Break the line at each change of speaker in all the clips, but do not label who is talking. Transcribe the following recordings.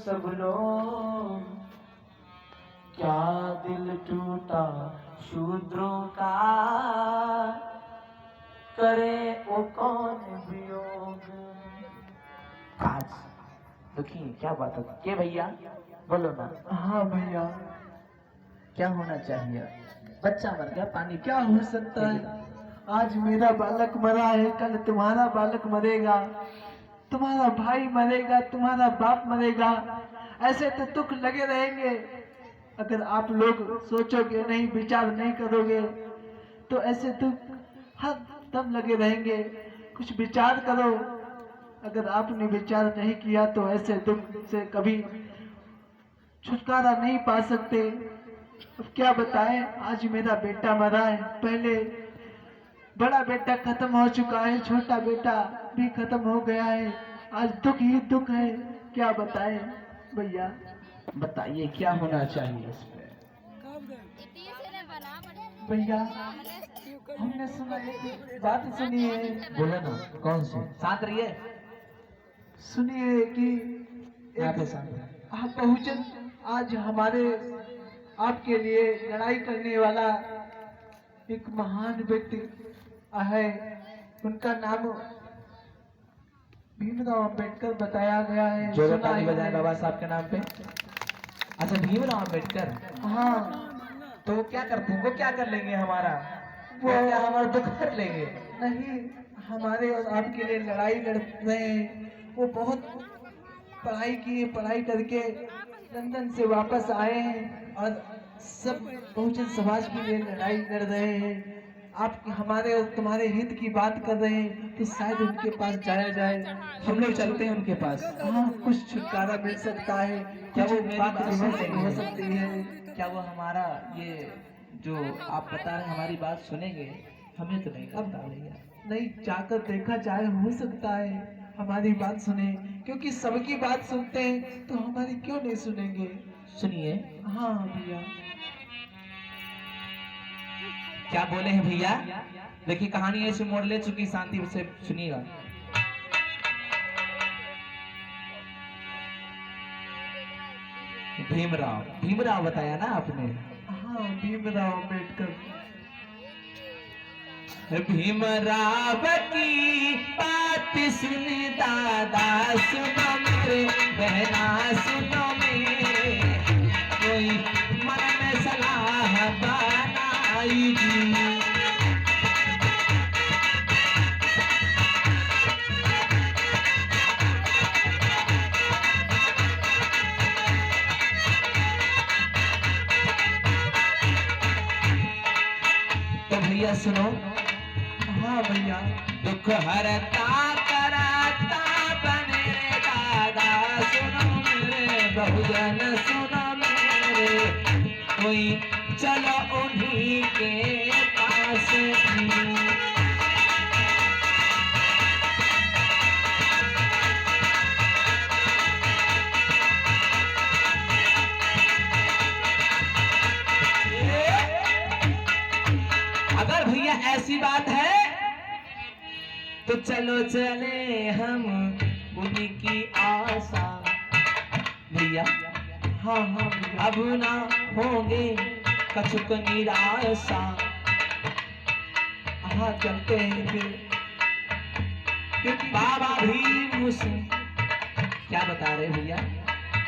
सब लोग, क्या दिल टूटा शूद्रों का, करे वो कौन वियोग। आज दुखी क्या बात है के भैया, बोलो ना।
हाँ भैया,
क्या होना चाहिए? बच्चा मर गया, पानी
क्या हो सकता है? आज मेरा बालक मरा है, कल तुम्हारा बालक मरेगा, तुम्हारा भाई मरेगा, तुम्हारा बाप मरेगा। ऐसे तो दुख लगे रहेंगे। अगर आप लोग सोचोगे नहीं, विचार नहीं करोगे, तो ऐसे दुख हर दम लगे रहेंगे। कुछ विचार करो। अगर आपने विचार नहीं किया तो ऐसे दुख से कभी छुटकारा नहीं पा सकते। अब क्या बताएं, आज मेरा बेटा मरा है, पहले बड़ा बेटा खत्म हो चुका है, छोटा बेटा भी खत्म हो गया है। आज दुख ही दुख है, क्या बताएं भैया।
बताइए क्या होना चाहिए इस पे?
भैया, हमने सुना एक बात सुनी है।
बोले ना, कौन सी? साथ रहिए।
सुनिए कि
यहाँ पे
आप बहुजन आज हमारे आपके लिए लड़ाई करने वाला एक महान व्यक्ति है, उनका नाम भीमराव अंबेडकर बताया गया है।
जो
सुना
ताली
है
बजाए बाबा साहब के नाम पे। अच्छा, भीमराव अंबेडकर।
हाँ,
तो वो क्या करते हैं? वो क्या कर लेंगे हमारा? वो क्या हमारा दुख कर लेंगे?
नहीं, हमारे और आपके लिए लड़ाई लड़ रहे हैं। वो बहुत पढ़ाई किए, पढ़ाई करके लंदन से वापस आए हैं और सब बहुजन समाज के लिए लड़ाई लड़ रहे हैं। आप हमारे और तुम्हारे हित की बात कर रहे हैं, तो शायद उनके पास जाया जाए।
हम लोग चलते हैं उनके पास।
हाँ, कुछ छुटकारा मिल सकता है।
क्या
कुछ
वो मेरी
बात
बात सुन लेंगे?
हो सकती है।
क्या वो हमारा ये जो आप बता रहे हैं हमारी बात सुनेंगे? हमें तो नहीं लगता भैया।
नहीं, जाकर देखा जाए, हो सकता है हमारी बात सुने, क्योंकि सबकी बात सुनते हैं तो हमारी क्यों नहीं सुनेंगे।
सुनिए
हाँ भैया।
क्या बोले हैं भैया। देखिए कहानी ऐसे मोड़ ले चुकी, शांति से सुनिएगा। भीमराव, भीमराव बताया ना आपने?
हाँ, भीमराव अम्बेडकर।
भीमराव की बात सुन दादा, सुनो मेरे बहना, सुनो मेरे, कोई मन में सलाह बनाई जी। तो भैया सुनो।
हाँ भैया।
दुख हरता करता बने दादा, सुनो मेरे बहुजन, सुनो मेरे, कोई चलो उन्हीं के पास। अगर भैया ऐसी बात है तो चलो चले हम उन्हीं की आशा। भैया
हाँ हाँ भैया।
अब ना होंगे कछुक निराशा।
हाँ, चलते हैं फिर, क्योंकि
बाबा भी मुझसे क्या बता रहे भैया?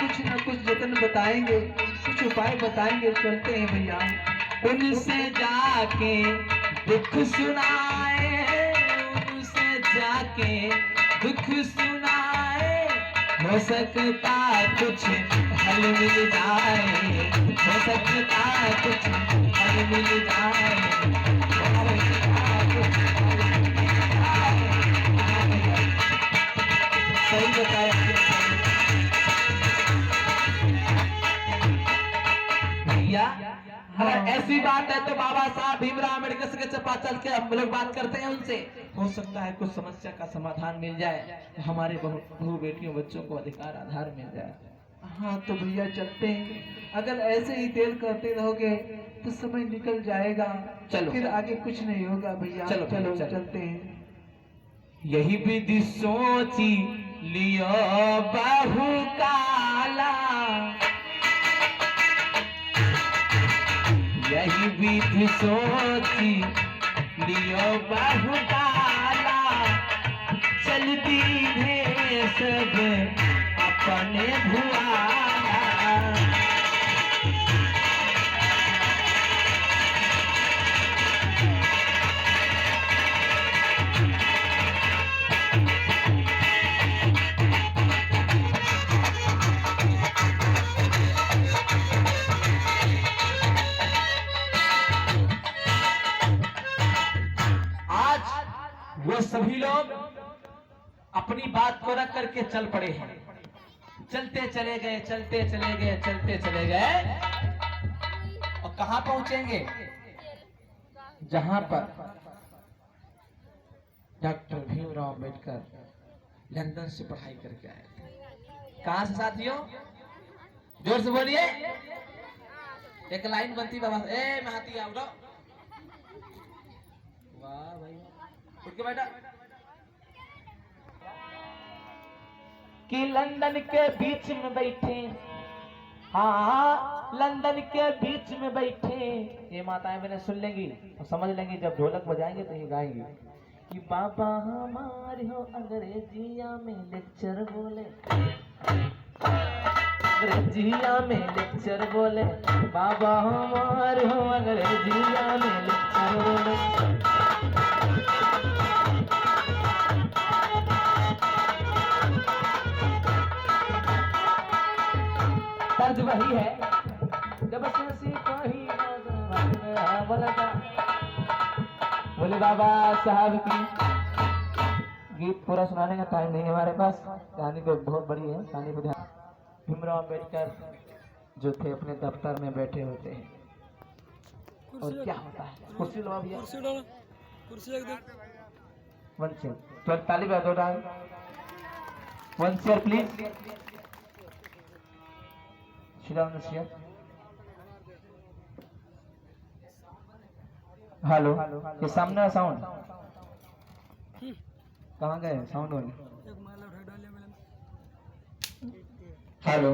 कुछ न कुछ जतन बताएंगे, कुछ उपाय बताएंगे। चलते हैं भैया।
उनसे जाके दुख सुनाए, उनसे जाके दुख सुनाए, हो सकता कुछ हल मिल जाए, हो सकता कुछ हल मिल जाए, हो सकता कुछ हल मिल जाए। सही बताया भैया। अगर ऐसी बात है तो बाबा साहब भीमराव अम्बेडकर के पास चल के हम लोग बात करते हैं उनसे। हो सकता है कुछ समस्या का समाधान मिल जाए, हमारे बहू बेटियों बच्चों को अधिकार आधार मिल जाए।
हाँ तो भैया चलते हैं। अगर ऐसे ही देर करते रहोगे तो समय निकल जाएगा,
चलो।
फिर आगे कुछ नहीं होगा भैया।
चलो,
चलो
चलो।
चलते हैं।
यही विधि सोची लियो बहु काला, विधि सोची लियो बहुताला, चलती है सब अपने भुआला। वो सभी लोग अपनी बात को रख करके चल पड़े हैं। चलते चले गए, चलते चले गए, चलते चले गए, और कहां पहुंचेंगे? जहां पर डॉक्टर भीमराव अंबेडकर लंदन से पढ़ाई करके आए थे। कहां से साथियों? जोर से बोलिए। एक लाइन बनती बाबा, ए महाती आओ। वाह भाई, उठ के बैठा। कि लंदन के बीच में बैठे, हाँ लंदन के बीच में बैठे, ये माताएं मैंने सुन लेंगी और समझ लेंगी, जब ढोलक बजाएंगे तो ये गाएंगे कि बाबा हमारे हो अंग्रेजिया में लेक्चर बोले, अंग्रेजिया में लेक्चर बोले, बाबा हमारे हो अंग्रेजिया में लेक्चर बोले। तर्ज वही है, जब से कोई बोले बाबा साहब की। गीत पूरा सुनाने का टाइम नहीं है हमारे पास, कहानी तो बहुत बड़ी है, कहानी को ध्यान। भीमराव अंबेडकर जो थे अपने दफ्तर में बैठे होते हैं, और क्या होता है? कुर्सी लो भैया, कुर्सी एक दो, वन चेयर, तो ताली बजा दो डाल, वन चेयर प्लीज, हेलो, ये सामने साउंड कहाँ गए? साउंड वाले हेलो,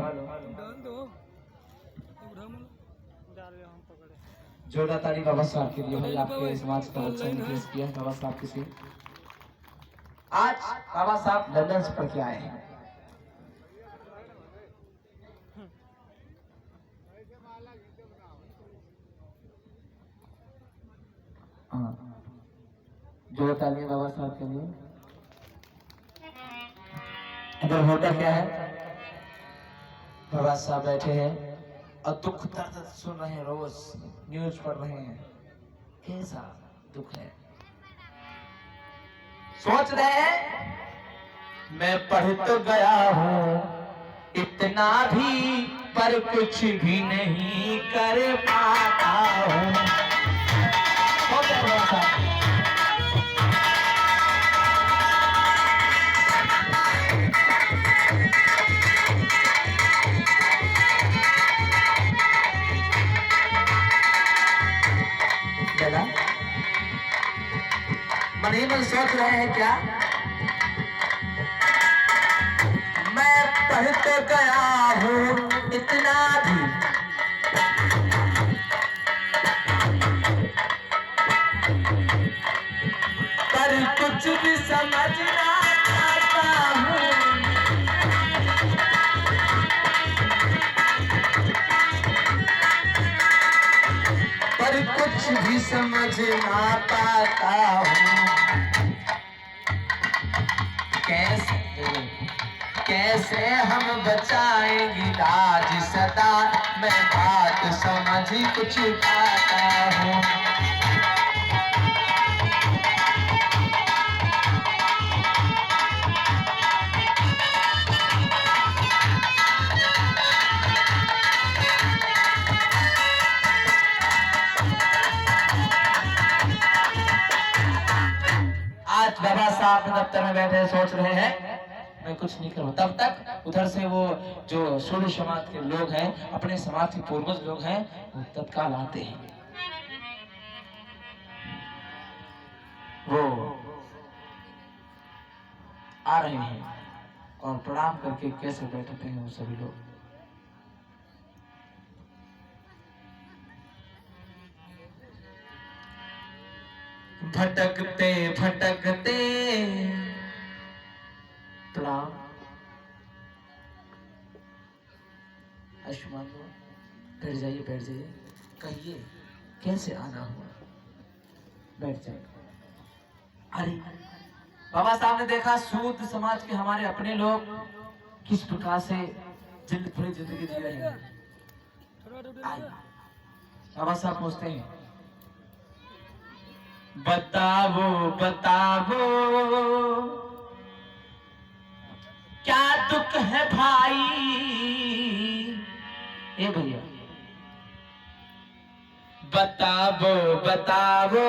जोरदार ताली बाबा साहब के लिए भाई, आपके समाज का अच्छा पेश किया बाबा साहब के लिए। आज बाबा साहब लंदन से पढ़ के आए हैं। जो तालियां बाबा साहब के लिए। इधर होता क्या है? बाबा साहब बैठे हैं और दुख दर्द सुन रहे हैं, रोज न्यूज पढ़ रहे हैं, कैसा दुख है। सोच रहे हैं मैं पढ़ तो गया हूँ इतना भी, पर कुछ भी नहीं कर पाता हूँ। मन ही मन सोच रहे हैं क्या? मैं पढ़ तो गया हूँ इतना भी, पर कुछ भी समझ ना आता हूँ। पर कुछ भी समझ ना पाता हूँ। कैसे हम बचाएंगे लाज सदा, मैं बात समझ कुछ पाता हूँ। आज बाबा साहब दफ्तर में बैठे सोच रहे हैं मैं कुछ नहीं करूँ। तब तक उधर से वो जो सूर्य समाज के लोग हैं, अपने समाज के पूर्वज लोग हैं, वो तत्काल आते हैं। वो आ रहे हैं और प्रणाम करके कैसे बैठते हैं वो सभी लोग। भटकते भटकते प्रणाम। आयुष्मान बैठ जाइए, बैठ जाइए। कहिए कैसे आना हुआ? बैठ जाइए। अरे बाबा साहब ने देखा सूद समाज के हमारे अपने लोग किस प्रकार से थोड़ी जिंदगी जी रहे हैं। बाबा साहब पूछते हैं, बताओ बताओ क्या दुख है भाई? ए भैया बताओ बताओ।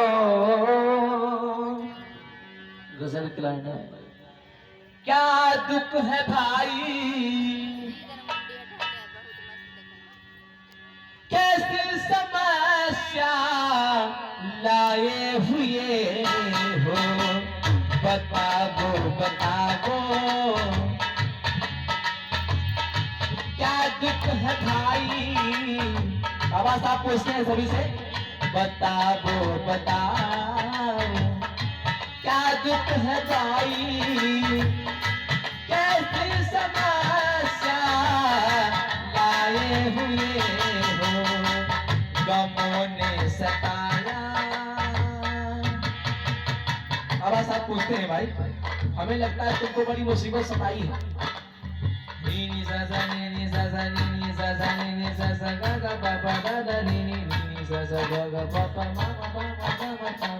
गजल की लाइन है, क्या दुख है भाई? कैसी समस्या लाए हुए हो? बताओ बताओ क्या दुख है भाई? बाबा साहब पूछते हैं सभी से, बताओ बताओ क्या दुख है भाई? कैसी समस्या लाए हुए हो? गमों ने सताया। बाबा साहब पूछते हैं, भाई हमें लगता है तुमको बड़ी मुसीबत सताई है। नी सा सा नी सा सा नी सा सा नी सा सा गा गा पा पा दा दा नी सा सा गा गा पा पा मा मा पा मा पा मा पा।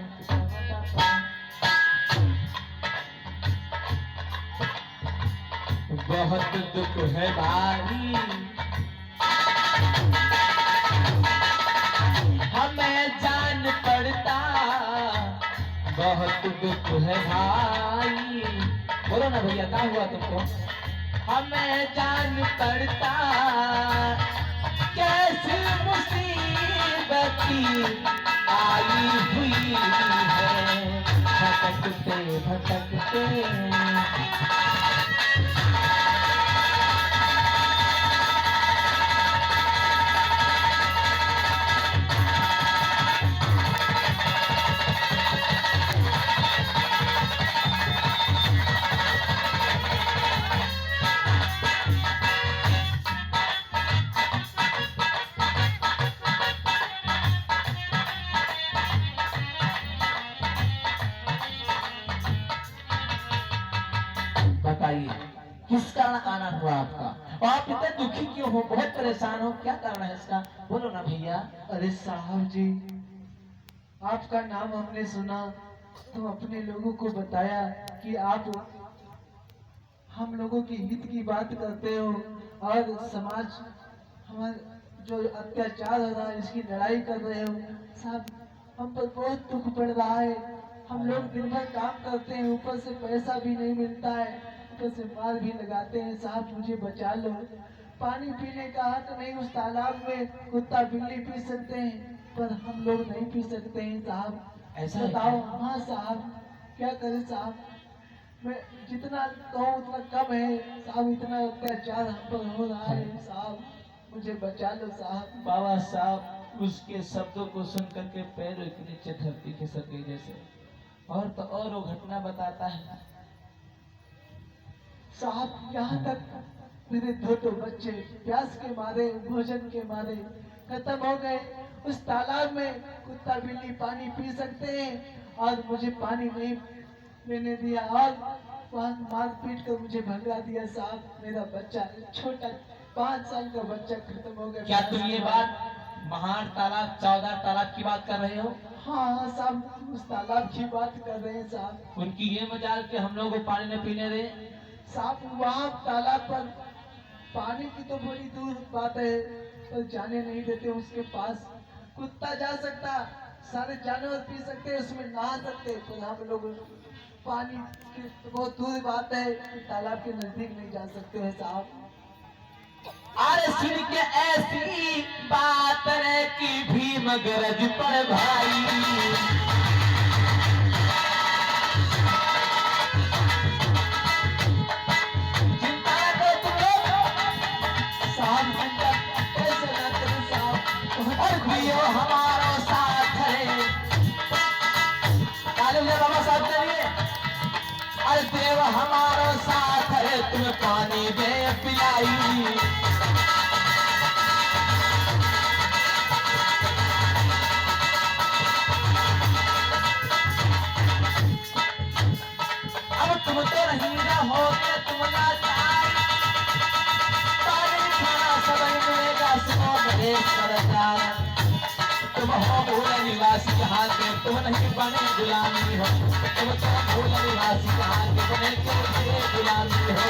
बहुत दुख है भाई हमें जान पड़ता, बहुत दुख है भाई। बोलो ना भैया, क्या हुआ तुमको? हमें जान पड़ता कैसी मुसीबत आई हुई है। भटकते भटकते बताइए किस कारण आना हुआ आपका? और आप इतने दुखी क्यों हो? बहुत परेशान हो, क्या कारण है इसका? बोलो ना भैया।
अरे साहब जी, आपका नाम हमने सुना तो अपने लोगों को बताया कि आप हम लोगों की हित की बात करते हो और समाज हमारे जो अत्याचार हो रहा है इसकी लड़ाई कर रहे हो। साहब हम पर बहुत दुख पड़ रहा है। हम लोग दिन भर काम करते हैं, ऊपर से पैसा भी नहीं मिलता है, ऊपर से मार भी लगाते हैं। साहब मुझे बचा लो। पानी पीने का हक नहीं उस तालाब में कुत्ता बिल्ली पी सकते हैं पर हम लोग नहीं पी सकते हैं। साहब
ऐसा है
बताओ।
क्या?
हाँ साहब, क्या करें साहब? मैं जितना कहूँ उतना कम है साहब, इतना अत्याचार हम पर हो रहा है। साहब मुझे बचा लो साहब।
बाबा साहब उसके शब्दों को सुन करके पैरों के नीचे धरती खिसक गई जैसे। और तो और वो घटना बताता है
साहब, यहाँ तक मेरे दो बच्चे प्यास के मारे, भोजन के मारे खत्म हो गए। उस तालाब में कुत्ता बिल्ली पानी पी सकते हैं और मुझे पानी नहीं लेने दिया और वहाँ मार पीट कर मुझे भगा दिया। साहब मेरा बच्चा छोटा 5 साल का बच्चा खत्म हो गया।
क्या तुम ये बात महान तालाब 14 तालाब की बात कर रहे हो?
हाँ साहब, उस तालाब की बात कर रहे हैं साहब।
उनकी ये मजाल के हम लोग को पानी न पीने दे।
साहब वहाँ तालाब पर पानी की तो बड़ी दूर बात है पर जाने नहीं देते उसके पास। कुत्ता जा सकता, सारे जानवर पी सकते, उसमें नहा सकते, पर हम लोग पानी की तो बहुत दूर बात है, तालाब के नजदीक नहीं जा सकते हैं साहब।
अरे सुन के ऐसी बात रे की भी मगरज पर भाई। चिंता तो तुम
साहब कैसे ना करें साहब,
और भी हमारा साथ है। देव हमारा साथ है, तुम पानी दे पिलाई। अब तुम तो नहीं रहोगे, तुम ना जाए, पानी खाना सब मिलेगा, सुनो मेरे सरदार। तुम हो मूल निवासी यहाँ के, तुम नहीं बने गुलामी हो, तुम तो मूल निवासी यहाँ के, बने के गुलामी हो।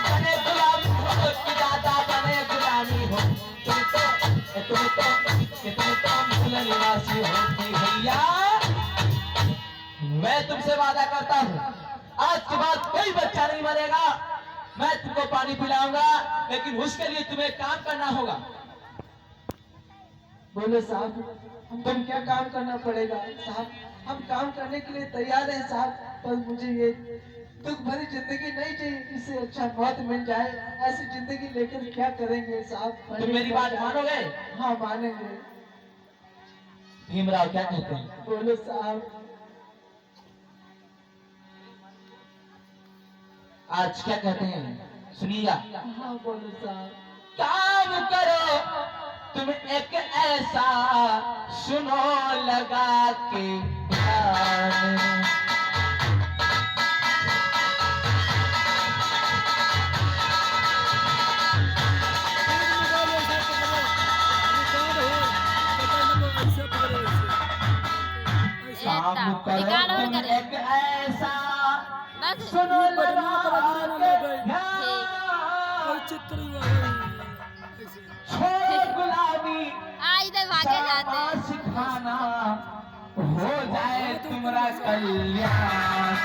बने गुलामी हो कि दादा बने गुलामी हो, तुम तो मूल निवासी हो कि भैया। मैं तुमसे वादा करता हूँ, आज के बाद कोई बच्चा नहीं मरेगा। मैं तुमको पानी पिलाऊंगा, लेकिन उसके लिए तुम्हें काम करना होगा।
बोले साहब, तुम क्या काम करना पड़ेगा साहब? हम काम करने के लिए तैयार हैं साहब, पर मुझे ये दुख भरी जिंदगी नहीं चाहिए, इससे अच्छा मौत मिल जाए। ऐसी जिंदगी लेकर क्या करेंगे साहब?
तुम मेरी बात मानोगे?
हाँ मानेंगे।
भीमराव क्या कहते हैं?
बोलो साहब।
आज क्या कहते हैं सुनिएगा।
हाँ बोलो साहब।
काम करो तुम एक ऐसा, सुनो लगा के ध्यान। काम करो तुम एक ऐसा, सुनो लगा के ध्यान। छोड़ो गुलामी शर्मा सिखाना, हो जाए तुम्हारा कल्याण।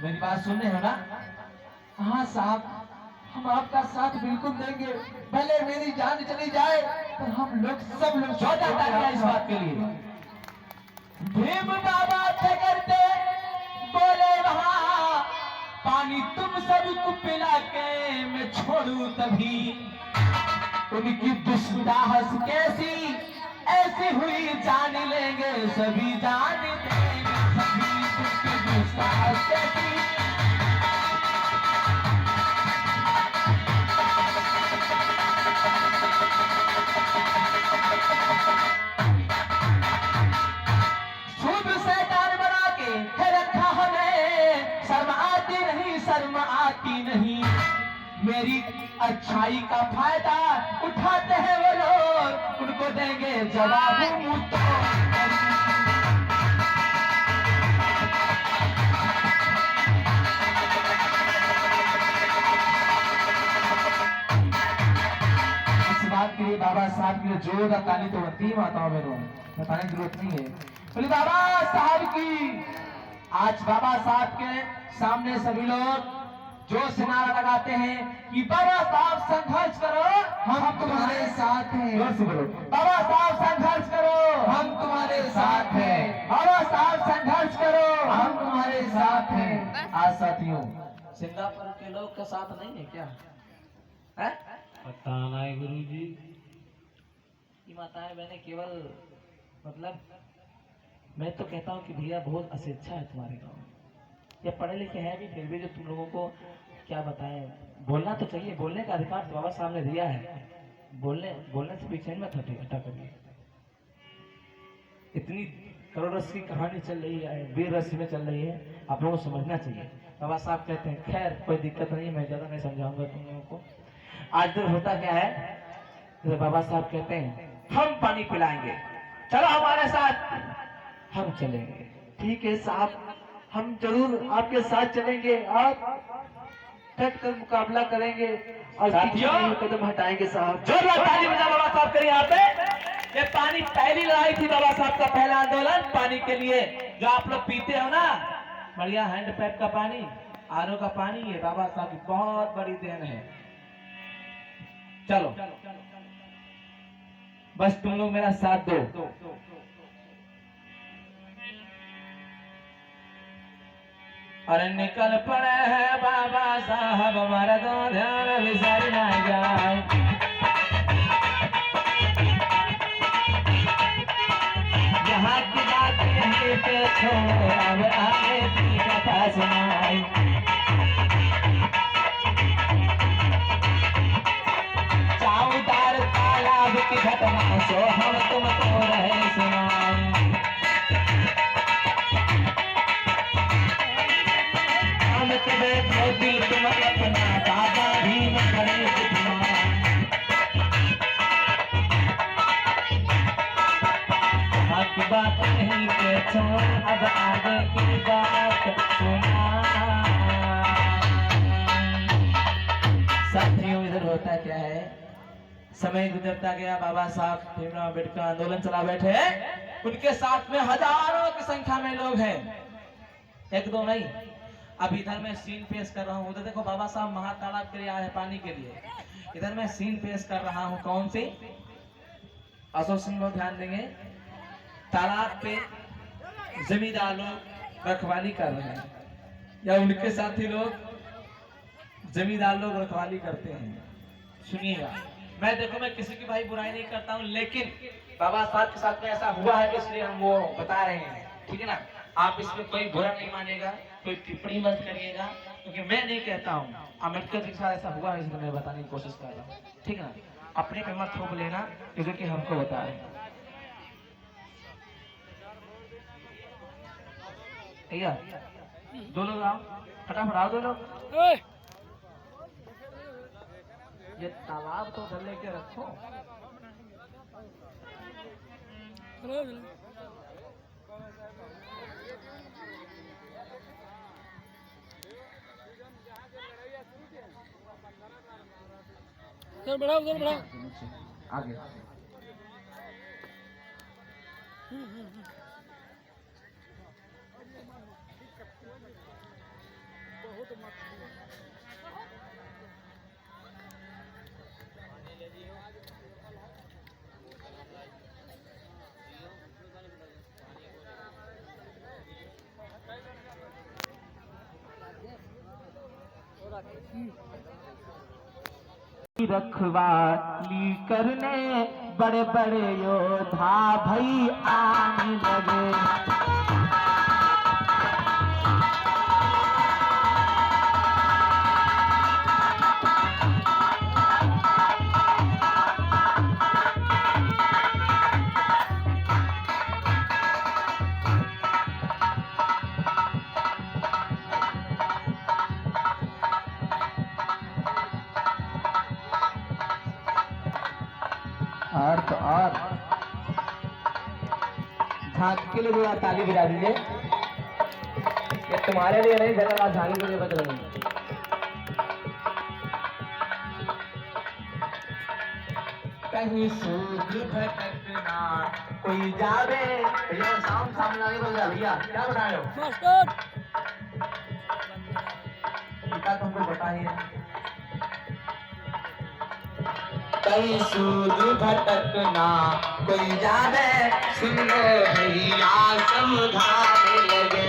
मेरी बात सुन रहे हो ना?
हाँ साहब, हम आपका साथ बिल्कुल देंगे, भले मेरी जान चली जाए, पर हम लोग सब लोग
छोटा तालियां इस बात के लिए। भीम बाबा थे करते बोले वहां, पानी तुम सबको पिला के मैं छोड़ू तभी। उनकी दुस्साहस कैसी ऐसी हुई, जान लेंगे सभी, जान देंगे सभी। उनकी दुस्साहस कैसी, शर्म आती नहीं। मेरी अच्छाई का फायदा उठाते हैं वो लोग, उनको देंगे जवाब मुंह तोड़। इस बात के लिए बाबा साहब के लिए जोरदार ताली तो बनती है माताओं बहनों, बताने की जरूरत नहीं है। बोले बाबा साहब की। आज बाबा साहब के सामने सभी लोग जोर से नारा लगाते हैं कि बाबा साहब संघर्ष करो, हम तुम्हारे साथ हैं। जोर से बोलो, बाबा साहब संघर्ष करो, हम तुम्हारे साथ हैं। बाबा साहब संघर्ष करो, हम तुम्हारे साथ हैं। आज साथियों, सिंगापुर के लोग का साथ नहीं है क्या? है?
पता नहीं गुरुजी।
ये माताएं बहने केवल मतलब मैं तो कहता हूँ कि भैया बहुत अशिक्षा है तुम्हारे गाँव में। ये पढ़े लिखे हैं भी, फिर भी जो तुम लोगों को क्या बताएं, बोलना तो चाहिए, बोलने का अधिकार तो बाबा साहब ने दिया है। बोलने से पीछे मत हटा करिए। इतनी करोड़ रस की कहानी चल रही है, वीर रस में चल रही है, आप लोगों को समझना चाहिए। बाबा साहब कहते हैं, खैर कोई दिक्कत नहीं, मैं ज्यादा नहीं समझाऊंगा तुम लोगों को। आज दिन होता क्या है, तो बाबा साहब कहते हैं हम पानी पिलाएंगे, चलो हमारे साथ। हम चलेंगे। ठीक है साहब, हम जरूर आपके साथ चलेंगे, आप डट कर मुकाबला करेंगे और कदम हटाएंगे साहब। जोरदार ताली बजाओ बाबा साहब के यहाँ पे। ये पानी पहली लड़ाई थी बाबा साहब का, पहला आंदोलन पानी के लिए। जो आप लोग पीते हो ना बढ़िया हैंड पैप का पानी, आरओ का पानी, ये बाबा साहब की बहुत बड़ी देन है। चलो बस तुम लोग मेरा साथ दो। अरे निकल पड़े है बाबा साहब हमारा तो ध्यान विसारी ना जाए। यहाँ की बात यहीं पे छोड़ो, अब आगे की कथा सुनाई। चाउदार तालाब की घटना सो हम तुमको रहे सुनाई। दिल तुम अपना बाबा भीम गणेश की बात नहीं के छोड़, अब आगे की बात सुना। साथियों इधर होता क्या है, समय गुजरता गया, बाबा साहब भीमराव अम्बेडकर आंदोलन चला बैठे। उनके साथ में हजारों की संख्या में लोग हैं, एक दो नहीं। अब इधर मैं सीन पेश कर रहा हूँ, उधर देखो बाबा साहब महातालाब के लिए आए हैं पानी के लिए। इधर मैं सीन पेश कर रहा हूँ, कौन सी, अशोक सिंह लोग ध्यान देंगे। तालाब पे जमींदार लोग रखवाली कर रहे हैं, या उनके साथी लोग जमींदार लोग रखवाली करते हैं। सुनिएगा, मैं देखो मैं किसी की भाई बुराई नहीं करता हूँ, लेकिन बाबा साहब के साथ में ऐसा हुआ है इसलिए हम वो बता रहे हैं, ठीक है ना। आप इसमें कोई बुरा नहीं मानेगा, कोई टिप्पणी मत करिएगा, क्योंकि मैं नहीं कहता हूँ, अम्बेडकर जी के साथ ऐसा हुआ है इसलिए मैं बताने की कोशिश कर रहा हूँ, ठीक है ना। अपने पे मत थोप लेना, क्योंकि हमको बता रहे हैं। भैया दो लोग आओ, फटाफट आओ दो लोग। ये तालाब तो उधर लेके रखो।
बढ़ाओ बढ़ाओ
आगे रखवाली करने बड़े बड़े योद्धा भई आने लगे। और तो और झांकी के लिए थोड़ा ताली बजा दीजिए। ये तुम्हारे लिए नहीं, धन्यवाद, झांकी के लिए बज रही है। कहीं सूख भटकना कोई जावे, भैया साउंड सामने आगे बोल जा। भैया क्या बना रहे हो, पिता तुमको बताइए। कहीं सूद भटकना कोई जावे, सुन लो भैया समझाने लगे।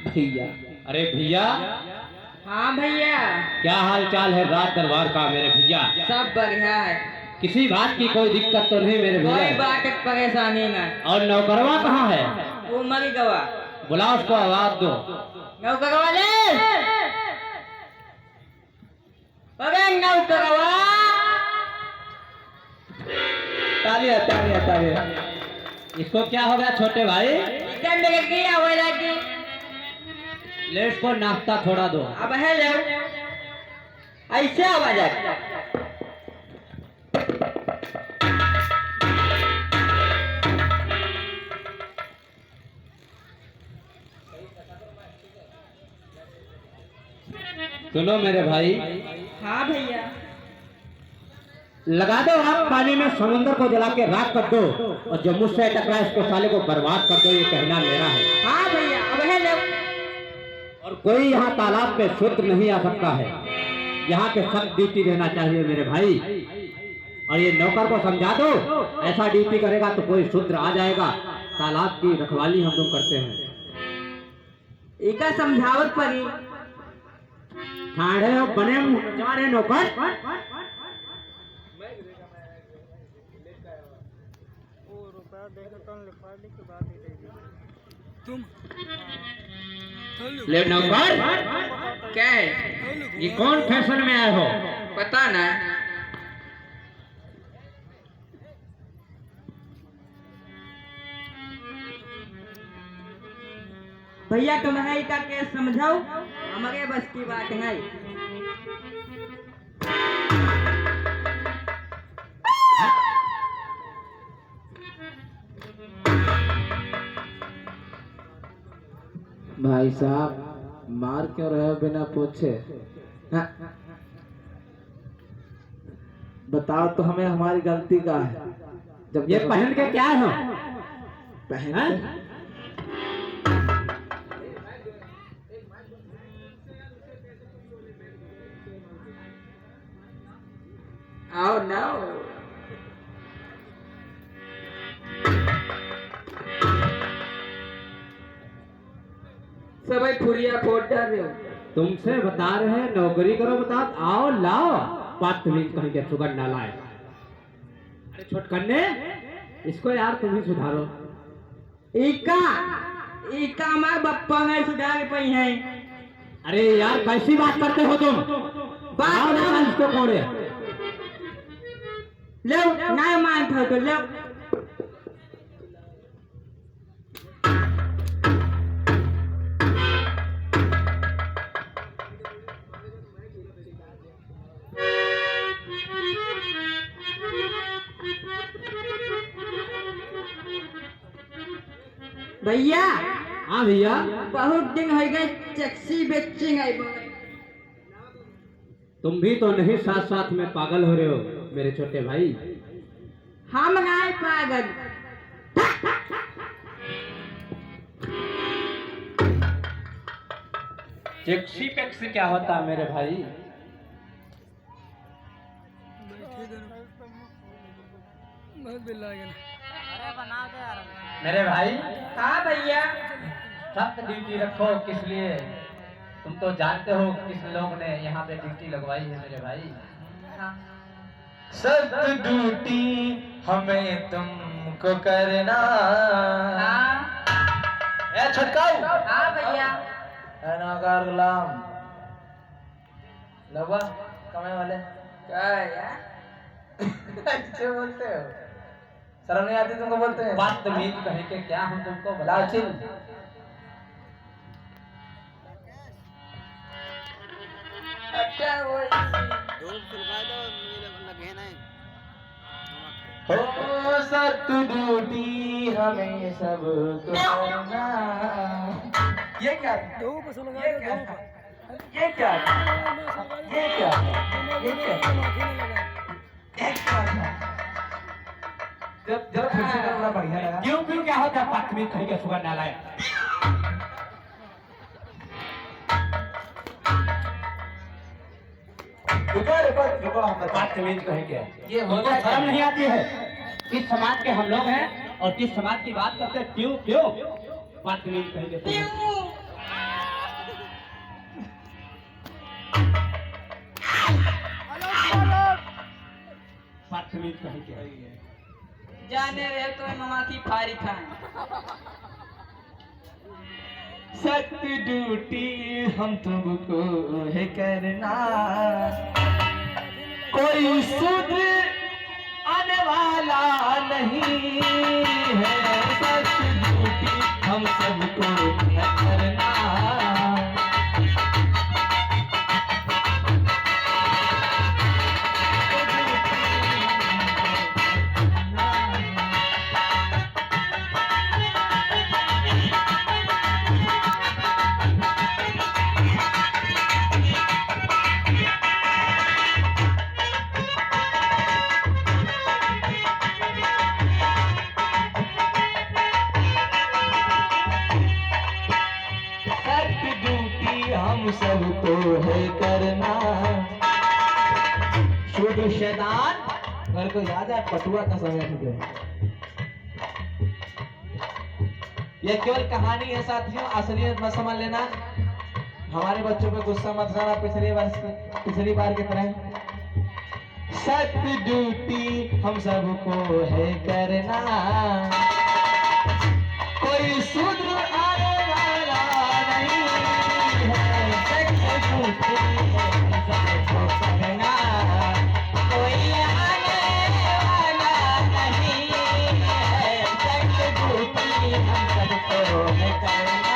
भैया,
अरे भैया,
हाँ भैया,
क्या हाल चाल है रात दरबार का मेरे भैया?
सब बढ़िया है,
किसी बात की कोई दिक्कत तो नहीं मेरे
कोई
भैया?
बात की परेशानी नहीं।
और नौकरवा कहाँ है?
वो मरी गवा,
बुला उसको, आवाज दो।
नौकरवा ले, अरे नौकरवा।
तालिया तालिया तालिया। इसको क्या हो गया छोटे भाई?
इधर मेरे क्या हो जाएगी?
ले इसको नाश्ता थोड़ा दो।
अब है लो, ऐसे आवाज आएगी।
सुनो मेरे भाई,
हाँ भैया,
लगा दो आप पानी में, समुद्र को जला के राख कर दो, और जो मुझसे टकरा इसको साले को बर्बाद कर दो, ये कहना मेरा है।
हाँ भैया, अब है ले।
और कोई यहाँ तालाब में शुद्ध नहीं आ सकता है, यहाँ पे सब ड्यूटी रहना चाहिए मेरे भाई। और ये नौकर को समझा दो, ऐसा ड्यूटी करेगा तो कोई शूद्र आ जाएगा। तालाब की रखवाली हम लोग करते हैं।
इका समझावत परी।
ठाड़े और बने मुँह नौकर। ले नौकर,
क्या है?
ये कौन फैशन में आए हो?
पता ना। भैया तुम्हारी का केस समझाओ, हमारे बस की बात नहीं।
भाई साहब, मार क्यों रहे हो बिना पूछे? हाँ? बताओ तो हमें हमारी गलती का है। जब
ये पहन के क्या हो?
पहन
हैं?
के-
Oh no. सब फुरिया फोड़ डाल रहे हो।
तुमसे बता रहे हैं नौकरी करो, बता आओ लाओ। बदतमीज कहीं के सुगर ना लाए। अरे छोटकन्ने, इसको यार तुम ही सुधारो।
इका इका हमारे बप्पा में सुधार पई है।
अरे यार कैसी बात करते हो तुम? बताओ ना इसको कौन है?
ले ना मान था तो ले। भैया,
हाँ भैया,
बहुत दिन हो गए टैक्सी बेचिंग आई बोले।
तुम भी तो नहीं साथ साथ में पागल हो रहे हो मेरे छोटे भाई।
हम गाय पागल।
टैक्सी पैक्सी क्या होता है मेरे भाई? मेरे भाई,
हाँ भैया,
सख्त ड्यूटी रखो। किस लिए? तुम तो जानते हो किस लोग ने यहाँ पे ड्यूटी लगवाई है मेरे भाई।
सख्त ड्यूटी हमें तुमको करना।
हाँ
ए छटकाऊ,
हाँ भैया।
ए नौकर गुलाम, लगवा कमाए वाले।
क्या यार?
अच्छे बोलते हो, शर्म नहीं आती तुमको बोलते हैं?
बदतमीज कहे के क्या हम तुमको
लाओ
बता।
चिल।
अच्छा वो
हो सख्त ड्यूटी हमें सबको करना। ये क्या था? ये क्या था? ये क्या था? ये क्या था? ये क्या था? ये क्या था? जब फिर से करना बढ़िया लगा।
क्यों क्यों क्या होता है? बदतमीज कहे के सुगर नालायक। बदतमीज कहे के
ये
तुमको
होता
शर्म
है।
नहीं आती है? किस समाज के हम लोग हैं और किस समाज की बात करते हैं? क्यों क्यों बदतमीज कहे के? बदतमीज कहे के
जाने रहे तो मामा की फारी खाएं।
सख्त ड्यूटी हम तुमको है करना, कोई सुध आने वाला नहीं है। सख्त ड्यूटी हम सबको है करना। हम सबको है करना। शूद्र शैतान, मेरे को याद है पटुआ का समय मुझे। यह केवल कहानी है साथियों, असलियत मत समझ लेना। हमारे बच्चों पे गुस्सा मत करना पिछली बार की तरह। सत्य ड्यूटी हम सबको है करना, कोई शूद्र आने वाला नहीं है। सत्य ड्यूटी हम सबको करना, कोई आने वाला नहीं है। सत्य ड्यूटी हम सबको है करना।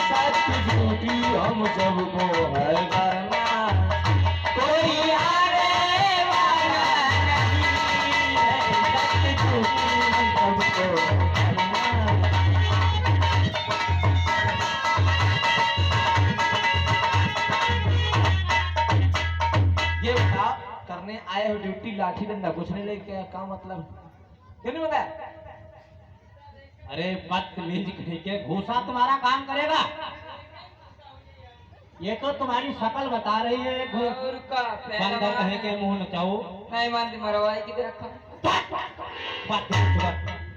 सत्य ड्यूटी हम सबको है करना, कोई आने वाला नहीं है। सत्य ड्यूटी हम सबको है करना। ये बता, करने आए हो ड्यूटी लाठी डंडा कुछ नहीं लेके, क्या मतलब क्यों नहीं बताया?
अरे बदतमीज कहीं के, घूसा तुम्हारा काम करेगा? ये तो तुम्हारी शक्ल बता रही है।
गुरु का
बंदर कहीं के मुंह नचाओ।
नहीं मानती मरवाई की तरह।
बदतमीज।